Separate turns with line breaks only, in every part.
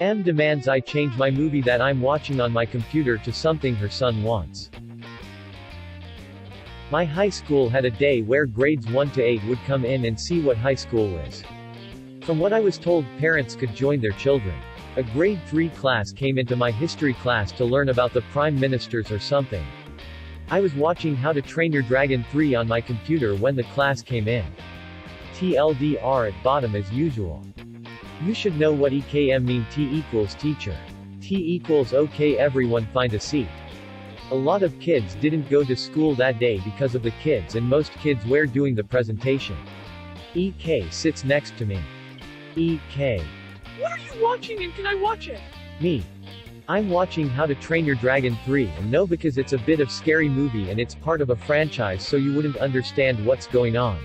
M demands I change my movie that I'm watching on my computer to something her son wants. My high school had a day where grades 1 to 8 would come in and see what high school was. From what I was told, parents could join their children. A grade 3 class came into my history class to learn about the prime ministers or something. I was watching How to Train Your Dragon 3 on my computer when the class came in. TLDR at bottom as usual. You should know what EKM mean. T equals teacher. T equals okay, everyone find a seat. A lot of kids didn't go to school that day because of the kids, and most kids were doing the presentation. EK sits next to me. EK.
What are you watching and can I watch it?
Me. I'm watching How to Train Your Dragon 3, and no, because it's a bit of scary movie and it's part of a franchise, so you wouldn't understand what's going on.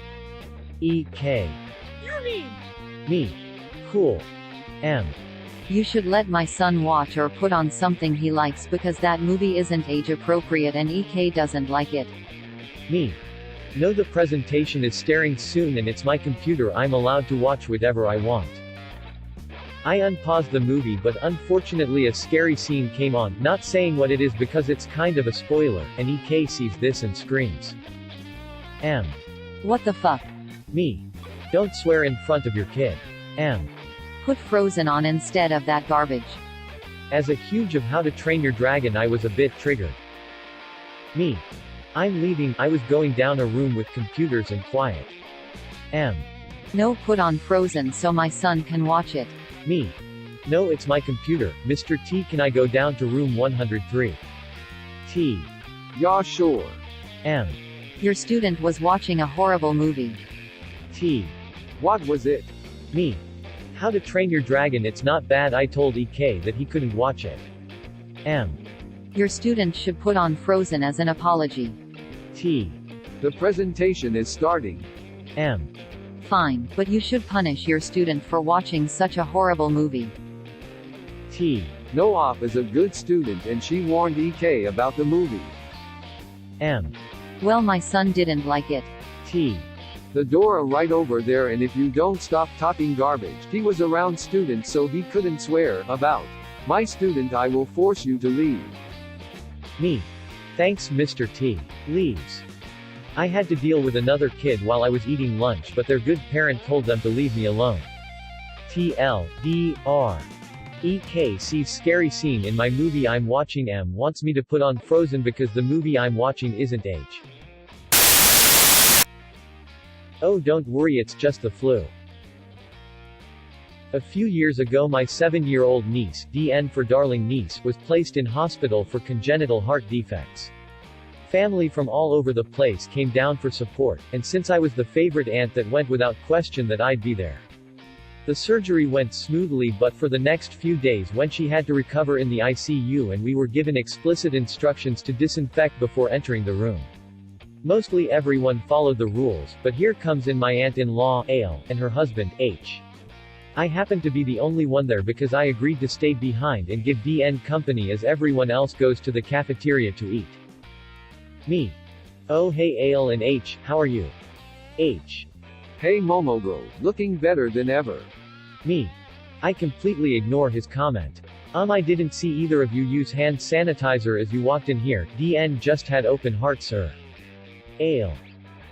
EK.
You're mean.
Me. Cool. M.
You should let my son watch or put on something he likes because that movie isn't age appropriate and EK doesn't like it.
Me. No, the presentation is starting soon and it's my computer, I'm allowed to watch whatever I want. I unpaused the movie, but unfortunately a scary scene came on, not saying what it is because it's kind of a spoiler, and EK sees this and screams. M.
What the fuck?
Me. Don't swear in front of your kid. M.
Put Frozen on instead of that garbage.
As a huge of How to Train Your Dragon, I was a bit triggered. Me. I'm leaving, I was going down a room with computers and quiet. M.
No, put on Frozen so my son can watch it.
Me. No, it's my computer, Mr. T, can I go down to room 103? T.
Yeah, sure.
M.
Your student was watching a horrible movie.
T.
What was it?
Me. How to Train Your Dragon, it's not bad, I told EK that he couldn't watch it. M.
Your student should put on Frozen as an apology.
T.
The presentation is starting.
M.
Fine, but you should punish your student for watching such a horrible movie.
T.
Noop is a good student and she warned EK about the movie.
M.
Well, my son didn't like it.
T.
The door right over there, and if you don't stop talking garbage. He was around students so he couldn't swear about my student. I will force you to leave.
Me. Thanks, Mr. T. Leaves. I had to deal with another kid while I was eating lunch, but their good parent told them to leave me alone. TLDR. EK sees scary scene in my movie I'm watching. M wants me to put on Frozen because the movie I'm watching isn't age. Oh, don't worry, it's just the flu. A few years ago, my 7-year-old niece, DN for darling niece, was placed in hospital for congenital heart defects. Family from all over the place came down for support, and since I was the favorite aunt, that went without question that I'd be there. The surgery went smoothly, but for the next few days when she had to recover in the ICU, and we were given explicit instructions to disinfect before entering the room. Mostly everyone followed the rules, but here comes in my aunt-in-law, Ale, and her husband, H. I happened to be the only one there because I agreed to stay behind and give DN company as everyone else goes to the cafeteria to eat. Me. Oh hey Ale and H, how are you? H.
Hey Momogirl, looking better than ever.
Me. I completely ignore his comment. I didn't see either of you use hand sanitizer as you walked in here. DN just had open heart, sir. Ale.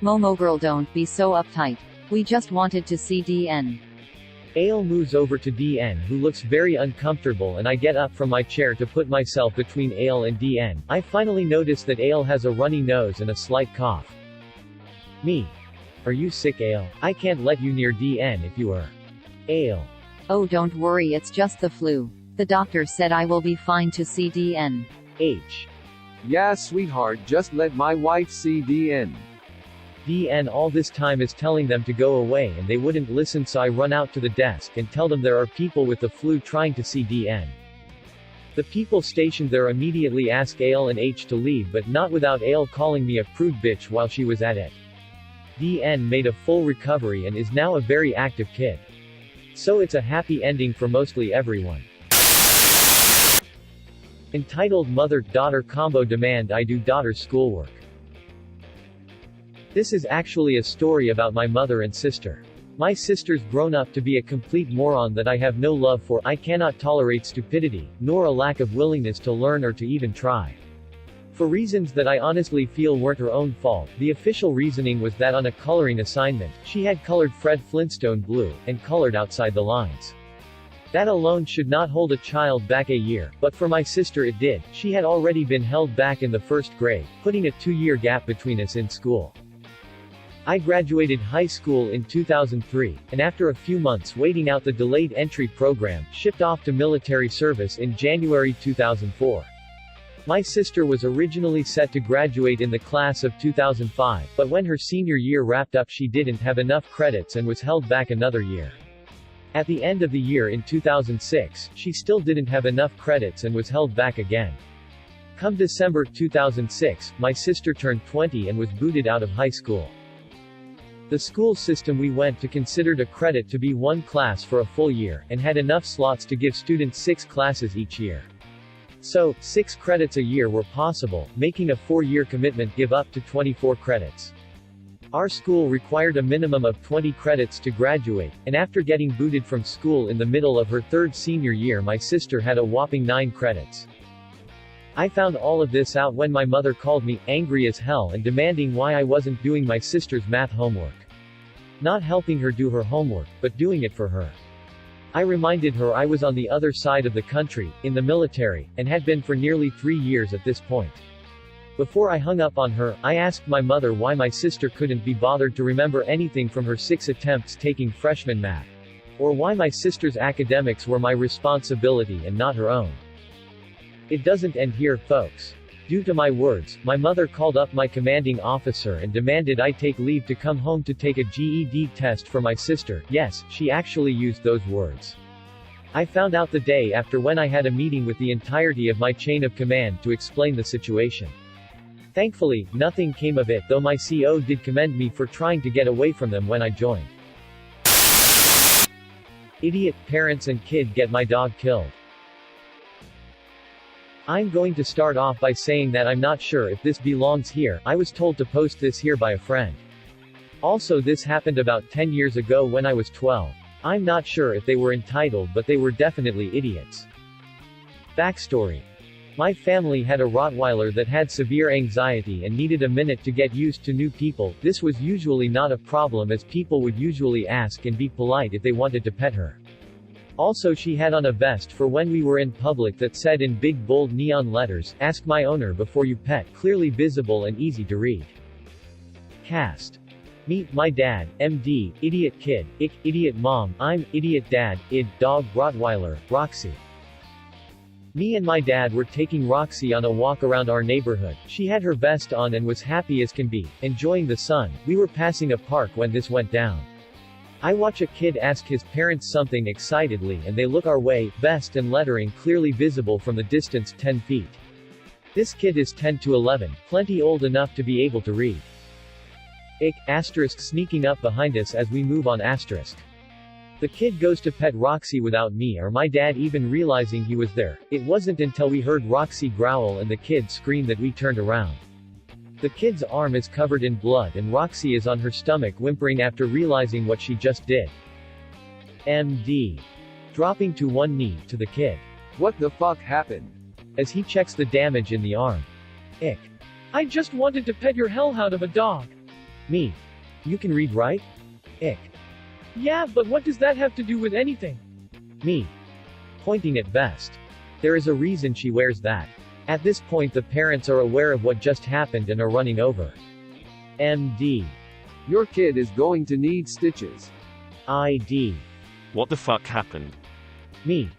Momo girl, don't be so uptight. We just wanted to see DN.
Ale moves over to DN, who looks very uncomfortable, and I get up from my chair to put myself between Ale and DN. I finally notice that Ale has a runny nose and a slight cough. Me. Are you sick, Ale? I can't let you near DN if you are. Ale.
Oh, don't worry, it's just the flu. The doctor said I will be fine to see DN.
H.
Yeah, sweetheart, just let my wife see DN.
DN all this time is telling them to go away and they wouldn't listen, so I run out to the desk and tell them there are people with the flu trying to see DN. The people stationed there immediately ask Ale and H to leave, but not without Ale calling me a prude bitch while she was at it. DN made a full recovery and is now a very active kid. So it's a happy ending for mostly everyone. Entitled Mother-Daughter Combo Demand I Do Daughter's Schoolwork. This is actually a story about my mother and sister. My sister's grown up to be a complete moron that I have no love for. I cannot tolerate stupidity, nor a lack of willingness to learn or to even try. For reasons that I honestly feel weren't her own fault, the official reasoning was that on a coloring assignment, she had colored Fred Flintstone blue, and colored outside the lines. That alone should not hold a child back a year, but for my sister it did. She had already been held back in the first grade, putting a 2-year gap between us in school. I graduated high school in 2003, and after a few months waiting out the delayed entry program, shipped off to military service in January 2004. My sister was originally set to graduate in the class of 2005, but when her senior year wrapped up she didn't have enough credits and was held back another year. At the end of the year in 2006, she still didn't have enough credits and was held back again. Come December 2006, my sister turned 20 and was booted out of high school. The school system we went to considered a credit to be one class for a full year, and had enough slots to give students 6 classes each year. So, 6 credits a year were possible, making a 4-year commitment give up to 24 credits. Our school required a minimum of 20 credits to graduate, and after getting booted from school in the middle of her 3rd senior year my sister had a whopping 9 credits. I found all of this out when my mother called me, angry as hell and demanding why I wasn't doing my sister's math homework. Not helping her do her homework, but doing it for her. I reminded her I was on the other side of the country, in the military, and had been for nearly 3 years at this point. Before I hung up on her, I asked my mother why my sister couldn't be bothered to remember anything from her 6 attempts taking freshman math. Or why my sister's academics were my responsibility and not her own. It doesn't end here, folks. Due to my words, my mother called up my commanding officer and demanded I take leave to come home to take a GED test for my sister. Yes, she actually used those words. I found out the day after when I had a meeting with the entirety of my chain of command to explain the situation. Thankfully, nothing came of it, though my CO did commend me for trying to get away from them when I joined. Idiot parents and kid get my dog killed. I'm going to start off by saying that I'm not sure if this belongs here. I was told to post this here by a friend. Also, this happened about 10 years ago when I was 12. I'm not sure if they were entitled, but they were definitely idiots. Backstory. My family had a Rottweiler that had severe anxiety and needed a minute to get used to new people. This was usually not a problem as people would usually ask and be polite if they wanted to pet her. Also, she had on a vest for when we were in public that said in big bold neon letters, "Ask my owner before you pet," clearly visible and easy to read. Cast. Me, my dad, MD, idiot kid, ick, idiot mom, I'm, idiot dad, id, dog, Rottweiler, Roxy. Me and my dad were taking Roxy on a walk around our neighborhood. She had her vest on and was happy as can be, enjoying the sun. We were passing a park when this went down. I watch a kid ask his parents something excitedly and they look our way, vest and lettering clearly visible from the distance 10 feet. This kid is 10 to 11, plenty old enough to be able to read. Ick, asterisk sneaking up behind us as we move on asterisk. The kid goes to pet Roxy without me or my dad even realizing he was there. It wasn't until we heard Roxy growl and the kid scream that we turned around. The kid's arm is covered in blood and Roxy is on her stomach whimpering after realizing what she just did. MD. Dropping to one knee, to the kid.
What the fuck happened?
As he checks the damage in the arm. Ick.
I just wanted to pet your hellhound of a dog.
Me. You can read, right? Ick.
Yeah, but what does that have to do with anything?
Me. Pointing at vest. There is a reason she wears that. At this point the parents are aware of what just happened and are running over. MD.
Your kid is going to need stitches.
ID.
What the fuck happened?
Me.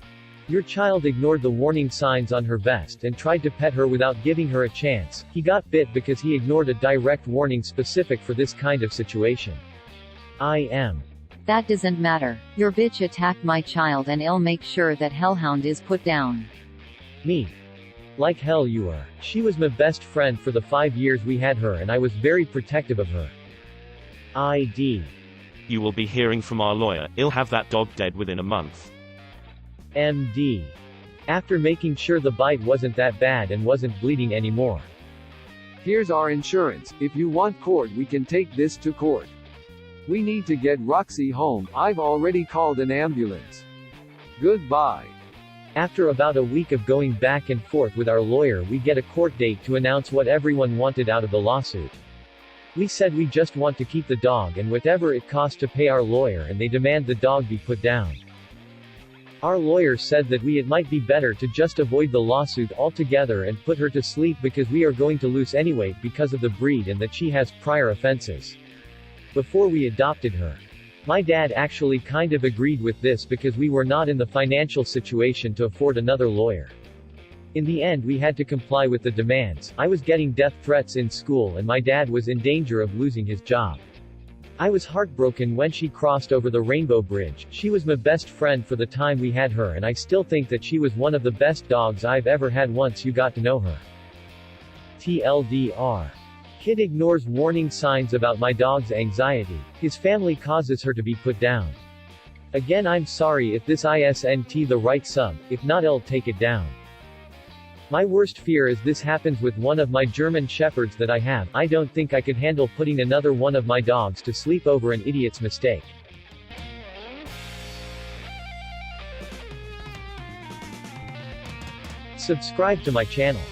Your child ignored the warning signs on her vest and tried to pet her without giving her a chance. He got bit because he ignored a direct warning specific for this kind of situation. I am.
That doesn't matter. Your bitch attacked my child and I'll make sure that hellhound is put down.
Me. Like hell you are. She was my best friend for the 5 years we had her and I was very protective of her. ID.
You will be hearing from our lawyer. He'll have that dog dead within a month.
MD. After making sure the bite wasn't that bad and wasn't bleeding anymore.
Here's our insurance. If you want court we can take this to court. We need to get Roxy home. I've already called an ambulance. Goodbye.
After about a week of going back and forth with our lawyer, we get a court date to announce what everyone wanted out of the lawsuit. We said we just want to keep the dog and whatever it costs to pay our lawyer, and they demand the dog be put down. Our lawyer said that it might be better to just avoid the lawsuit altogether and put her to sleep because we are going to lose anyway because of the breed and that she has prior offenses. Before we adopted her. My dad actually kind of agreed with this because we were not in the financial situation to afford another lawyer. In the end we had to comply with the demands. I was getting death threats in school and my dad was in danger of losing his job. I was heartbroken when she crossed over the Rainbow Bridge. She was my best friend for the time we had her and I still think that she was one of the best dogs I've ever had once you got to know her. TLDR. Kid ignores warning signs about my dog's anxiety. His family causes her to be put down. Again, I'm sorry if this isn't the right sub, if not I'll take it down. My worst fear is this happens with one of my German shepherds that I have. I don't think I could handle putting another one of my dogs to sleep over an idiot's mistake. Subscribe to my channel.